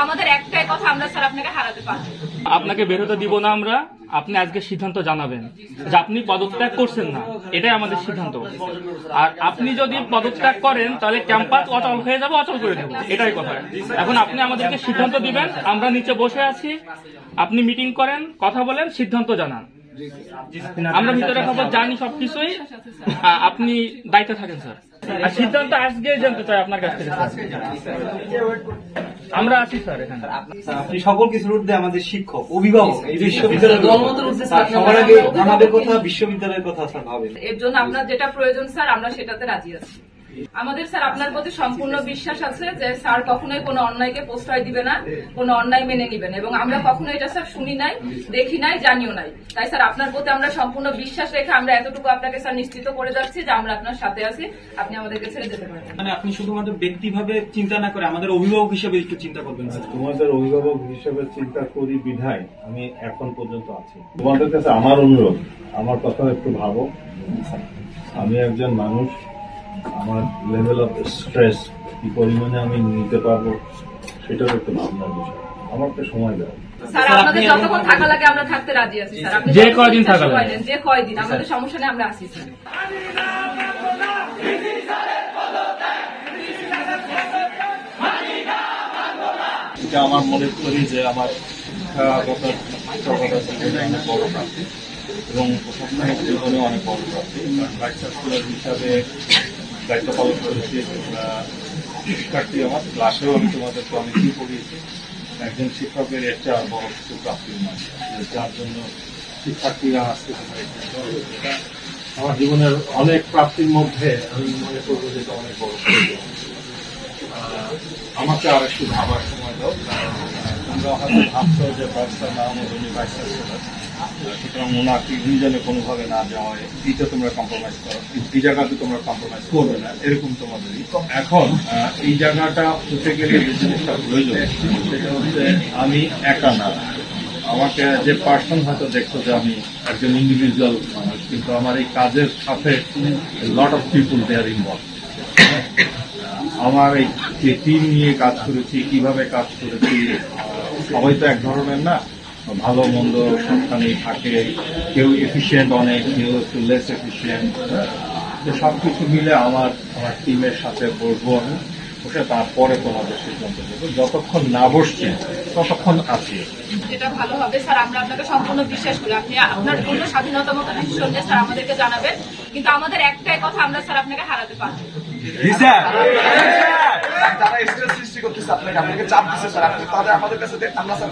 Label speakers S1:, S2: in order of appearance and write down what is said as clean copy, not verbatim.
S1: আমাদের একটাই কথা, আমরা স্যার আপনাকে হারাতে পারবো।
S2: আপনাকে বের হতে দিব না আমরা। আপনি আজকে সিদ্ধান্ত জানাবেন যে আপনি পদত্যাগ করছেন না, এটাই আমাদের সিদ্ধান্ত। আর আপনি যদি পদত্যাগ করেন তাহলে ক্যাম্পাস অচল হয়ে যাবে, অচল করে দেবো, এটাই কথা। এখন আপনি আমাদেরকে সিদ্ধান্ত দিবেন, আমরা নিচে বসে আছি, আপনি মিটিং করেন, কথা বলেন, সিদ্ধান্ত জানান। আমরা ভিতরে খবর জানি সবকিছুই, আপনি দায়িত্বে থাকেন স্যার। আর সিদ্ধান্ত আজকে জানতে চাই আপনার কাছ থেকে স্যার। আমরা আছি স্যার এখানে।
S3: আপনি সকল কিছুর ঊর্ধ্বে আমাদের শিক্ষক, অভিভাবক, এই বিশ্ববিদ্যালয়ের সবার আগে আমাদের কথা, বিশ্ববিদ্যালয়ের কথা স্যার ভাবেন।
S1: এর জন্য আপনার যেটা প্রয়োজন স্যার, আমরা সেটাতে রাজি আছি। আমাদের স্যার আপনার প্রতি সম্পূর্ণ বিশ্বাস আছে যে স্যার কখনোই কোনো অন্যায়কে প্রশ্রয় দিবে না, কোনো অন্যায় মেনে নিবেন, এবং আমরা কখনো এটা স্যার শুনি নাই, দেখি নাই, জানিও নাই। তাই স্যার আপনার প্রতি আমরা সম্পূর্ণ বিশ্বাস রেখে আমরা এতটুকু আপনাকে স্যার নিশ্চিত করে যাচ্ছি যে আমরা আপনার সাথে আছি, আপনি আমাদেরকে ছেড়ে যেতে পারেন।
S3: মানে আপনি শুধুমাত্র ব্যক্তিভাবে চিন্তা না করে আমাদের অভিভাবক হিসেবে একটু চিন্তা করবেন স্যার।
S4: তোমাদের অভিভাবক হিসেবে চিন্তা করি বিধায় আমি এখন পর্যন্ত আছি। তোমাদের কাছে আমার অনুরোধ, আমার কথা একটু ভাবো। আমি একজন মানুষ, আমার লেভেল অফ স্ট্রেস কি পরিমাণে আমি নিতে পারবো সেটাও একটু ভাবনার বিষয়। আমাকে সময় দাও
S1: স্যার। আপনাদের যতক্ষণ থাকা লাগে আমরা থাকতে রাজি আছি স্যার। আপনি
S2: যে কয়দিন থাকা লাগে,
S1: যে কয়দিন, আমাদের সমস্যা নেই, আমরা আছি স্যার।
S4: এটা আমার মনে করি যে আমার শিক্ষাগত জীবনে অনেক বড় প্রাপ্তি এবং প্রশাসনিক জীবনে অনেক বড় প্রাপ্তি। ভাইস চ্যান্সেলর হিসাবে দায়িত্ব পালন করেছি। শিক্ষার্থী আমার ক্লাসেও আমি তোমাদেরকে অনেকেই পড়িয়েছি। একজন শিক্ষকের একটা বড় কিছু প্রাপ্তির নয়, যার জন্য শিক্ষার্থীরা আজকে এটা আমার জীবনের অনেক প্রাপ্তির মধ্যে আমি মনে করবো যে এটা অনেক বড়। আমাকে আর একটু ভাবার সময় দাও। তোমরা হয়তো ভাবছো যে ভাইস চ্যান্সেলর, সুতরাং ওনাকে দুইজনে কোনোভাবে না যাওয়া হয়, এইটা তোমরা কম্প্রোমাইজ করো, এই জায়গাতে তোমরা কম্প্রোমাইজ করবে না, এরকম তোমাদেরই। এখন এই জায়গাটা হতে গেলে যে জিনিসটা প্রয়োজন সেটা হচ্ছে আমি একা না। আমাকে যে পার্সন হয়তো দেখছো যে আমি একজন ইন্ডিভিজুয়াল মানুষ, কিন্তু আমার এই কাজের সাথে lot of people they are involve. আমার এই যে টিম নিয়ে কাজ করেছি, কিভাবে কাজ করেছি, সবাই তো এক ধরনের না, ভালো মন্দ সবখানেই থাকে, কেউ এফিসিয়েন্ট অনেক, কেউ একটু লেস এফিসিয়েন্ট। তো সবকিছু মিলে আমার টিমের সাথে বসবো আমি, বসে তারপরে তোমাদের সিদ্ধান্ত দেবো। যতক্ষণ না বসছি ততক্ষণ আছি।
S1: যেটা ভালো হবে স্যার, আমরা আপনাকে সম্পূর্ণ বিশ্বাস করি। আপনি আপনার পূর্ণ স্বাধীনতা মতো ডিসিশন নিয়ে স্যার আমাদেরকে জানাবেন, কিন্তু আমাদের একটাই কথা, আমরা স্যার আপনাকে হারাতে পারবো।
S5: তারা স্ট্রেস সৃষ্টি করতেছে আপনাকে, আপনাকে চাপ দিচ্ছে স্যার, আপনি তাদের আমাদের কাছে আমরা স্যার